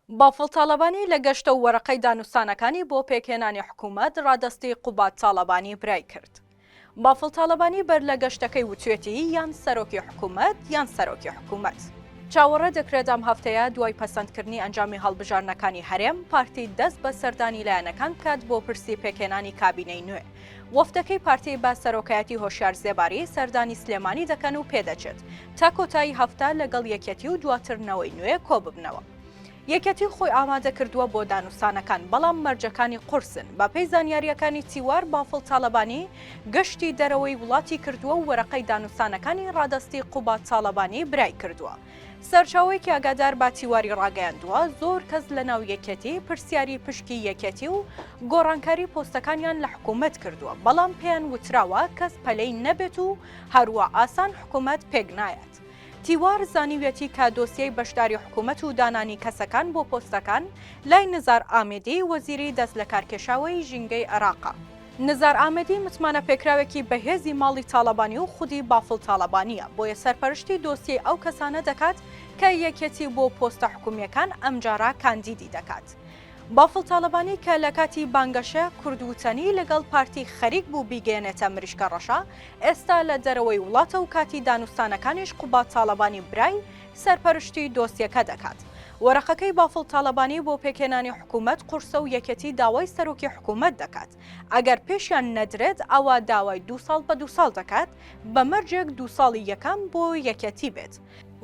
بافڵ تاڵەبانی لە گەشتە و وەرەقەی دانوستانەکانی بۆ پێکهێنانی حکوومەت ڕادەستی قوبات تاڵەبانی برای کرد. بافڵ تاڵەبانی بەر لە گەشتەکەی وتوێتی یان سەرۆکی حکوومەت یان سەرۆکی حکوومەت. چاوەڕێ دەکرێت ئەم هەفتەیە دوای پەسەندکردنی ئەنجامی هەڵبژارنەکانی هەرێم پارتی دەست بە سەردانی لایەنەکان بکات بۆ پرسی پێکهێنانی کابینەی نوێ. وەفتەکەی پارتی با سەرۆکایەتی هۆشیار زێباری سەردانی سلێمانی دەکەن و پێدەچێت تا کۆتایی هەفتە لەگەڵ یەکەتی و دواترنەوەی نوێ کۆ ببنەوە. یەکەتی خۆی ئامادە کردووە بۆ دانوستانەکان بەڵام مەرجەکانی قورسن بە پێی زانیاریەکانی تیوار بافڵ تاڵەبانی گەشتی دەرەوەی وڵاتی کردووە و وەرەقەی دانوستانەکانی ڕادەستی قوبات تاڵەبانی برای کردووە. سەرچاوەیەکی ئاگادار با تیواری ڕاگەیاندووە زۆر کەس لە ناو یەکەتی پرسیاری پشکی یەکەتی و گۆڕانکاری پۆستەکانیان لە حکوومەت کردووە بەڵام پێیان وتراوە کەس پەلەی نەبێت و هەروە ئاسان حکوومەت پێک نایەت. تیوار زانیوێتی کە دۆسیەی بەشداری حکوومەت و دانانی کەسەکان بۆ پۆستەکان لای نزار ئامێدی وەزیری دەست لە کارکێشاوەی ژینگەی عێراقا. نزار ئامێدی متمانە پێکراوێکی بەهێزی ماڵی تاڵەبانی و خودی بافڵ تاڵەبانیە بۆیە سەرپەرشتی دۆسیەی ئەو کەسانە دەکات کە یەکێتی بۆ پۆستە حکوومیەکان ئەمجارە کاندیدی دەکات. بافڵ تاڵەبانی کە لە کاتی بانگەشە کوردوتەنی لەگەڵ پارتی خەریک بوو بیگەێنێتە مریشکە ڕەشە ئێستا لە دەرەوەی وڵاتە و کاتی دانوستانەکانیش قوبات تاڵەبانی برای سەرپەرشتی دۆسیەکە دەکات. وەرەقەکەی بافڵ تاڵەبانی بۆ پێکهێنانی حکوومەت قورسە و یەکەتی داوای سەرۆکی حکوومەت دەکات. ئەگەر پێشیان نەدرێت ئەوە داوای 2 ساڵ بە 2 ساڵ دەکات بە مەرجێک 2 ساڵی یەکەم بۆ یەکەتی بێت.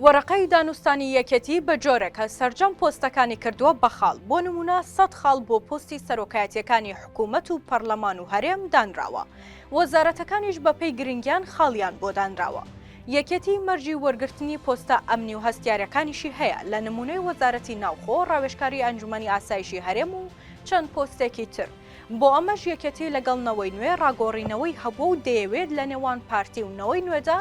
وەرەقەی دانوستانی یەکەتی بە جۆرێکە سەرجەم پۆستەکانی کردووە بە خاڵ بۆ نمونە 100 خاڵ بۆ پۆستی سەرۆکایەتیەکانی حکوومەت و پەرلەمان و هەرێم دانراوە. وەزارەتەکانیش بەپێی گرنگیان خاڵیان بۆ دانراوە. یەکەتی مەرجی وەرگرتنی پۆستە ئەمنی و هەستیارەکانیشی هەیە لە نمونەی وەزارەتی ناوخۆ ڕاوێژکاری ئەنجومەنی ئاسایشی هەرێم و چەند پۆستێکی تر. بۆ ئەمەش یەکەتی لەگەڵنەوەی نوێ ڕاگۆڕینەوەی هەبوو و دەیەوێت لە نێوان پارتی و نەوەی نوێدا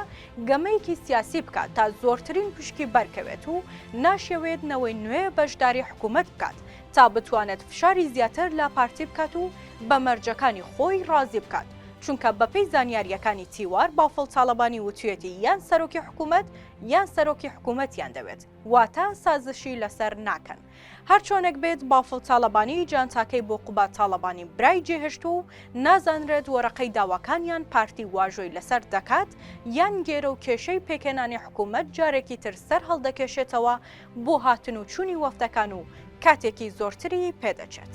گەمەیەکی سیاسی بکات تا زۆرترین پشکی بەرکەوێت و ناشەوێت نەوەی نوێ بەشداری حکوومەت بکات تا بتوانێت فشاری زیاتر لە پارتی بکات و بە مەرجەکانی خۆی ڕازی بکات. چونکە بەپێی زانیاریەکانی تیوار بافڵ تاڵەبانی وتوێتی یان سەرۆکی حکوومەت یان سەرۆکی حکوومەتیان دەوێت واتە سازشی لەسەر ناکەن. هەر چۆنێک بێت بافڵ تاڵەبانی جانتاکەی بۆ قوبات تاڵەبانی برای جێهێشت و نازانرێت وەرەقەی داواکانیان پارتی واژۆی لەسەر دەکات یان گێرە و کێشەی پێکهێنانی حکوومەت جارێکی تر سەر هەڵدەکێشێتەوە بۆ هاتن و چوونی وەفتەکان و کاتێکی زۆرتری پێدەچێت.